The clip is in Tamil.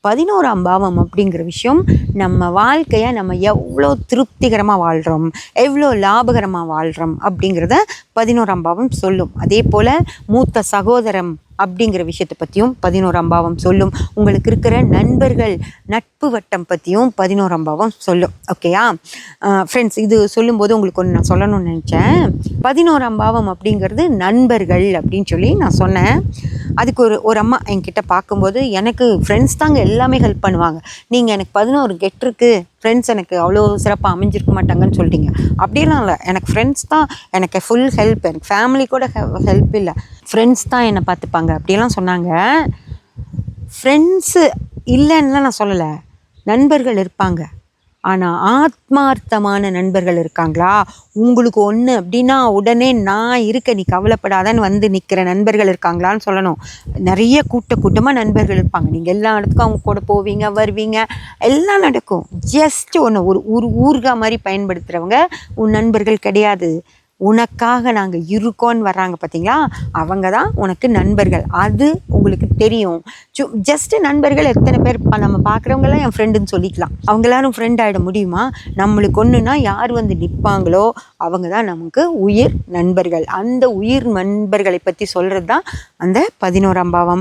11ஆம் பாவம் அப்படிங்கிற விஷயம் நம்ம வாழ்க்கையை நம்ம எவ்வளோ திருப்திகரமாக வாழ்கிறோம், எவ்வளோ லாபகரமாக வாழ்கிறோம் அப்படிங்கிறத 11ஆம் பாவம் சொல்லும். அதே போல் மூத்த சகோதரம் அப்படிங்கிற விஷயத்தை பற்றியும் 11ஆம் பாவம் சொல்லும். உங்களுக்கு இருக்கிற நண்பர்கள் நட்பு வட்டம் பற்றியும் 11ஆம் பாவம் சொல்லும். ஓகேயா ஃப்ரெண்ட்ஸ், இது சொல்லும்போது உங்களுக்கு ஒன்று நான் சொல்லணும்னு நினச்சேன். 11ஆம் பாவம் அப்படிங்கிறது நண்பர்கள் அப்படின்னு சொல்லி நான் சொன்னேன். அதுக்கு ஒரு அம்மா என்கிட்ட பார்க்கும்போது, எனக்கு ஃப்ரெண்ட்ஸ் தாங்க எல்லாமே ஹெல்ப் பண்ணுவாங்க, நீங்கள் எனக்கு 11 கெட்டிருக்கு, ஃப்ரெண்ட்ஸ் எனக்கு அவ்வளோ சிறப்பாக அமைஞ்சிருக்க மாட்டாங்கன்னு சொல்லிட்டீங்க. அப்படிலாம் இல்லை, எனக்கு ஃப்ரெண்ட்ஸ் தான் எனக்கு ஃபுல் ஹெல்ப், எனக்கு ஃபேமிலி கூட ஹெல்ப் இல்லை, ஃப்ரெண்ட்ஸ் தான் என்னை பார்த்துப்பாங்க அப்படிலாம் சொன்னாங்க. ஃப்ரெண்ட்ஸு இல்லைன்னா நான் சொல்லலை, நண்பர்கள் இருப்பாங்க. ஆனால் ஆத்மார்த்தமான நண்பர்கள் இருக்காங்களா? உங்களுக்கு ஒன்று அப்படின்னா உடனே நான் இருக்க, நீ கவலைப்படாதன்னு வந்து நிற்கிற நண்பர்கள் இருக்காங்களான்னு சொல்லணும். நிறைய கூட்டமாக நண்பர்கள் இருப்பாங்க. நீங்கள் எல்லா இடத்துக்கும் அவங்க கூட போவீங்க, வருவீங்க, எல்லாம் நடக்கும். ஜஸ்ட் ஒன்று ஒரு ஊர்கா மாதிரி பயன்படுத்துகிறவங்க உன் நண்பர்கள் கிடையாது. உனக்காக நாங்கள் இருக்கோன்னு வர்றாங்க பார்த்தீங்களா, அவங்க தான் உனக்கு நண்பர்கள். அது உங்களுக்கு தெரியும். ஜஸ்ட்டு நண்பர்கள் எத்தனை பேர் நம்ம பார்க்குறவங்களாம் என் ஃப்ரெண்டுன்னு சொல்லிக்கலாம். அவங்க எல்லாரும் ஃப்ரெண்ட் ஆகிட முடியுமா? நம்மளுக்கு ஒன்றுனா யார் வந்து நிற்பாங்களோ அவங்க தான் நமக்கு உயிர் நண்பர்கள். அந்த உயிர் நண்பர்களை பற்றி சொல்கிறது தான் அந்த 11ஆம் பாவம்.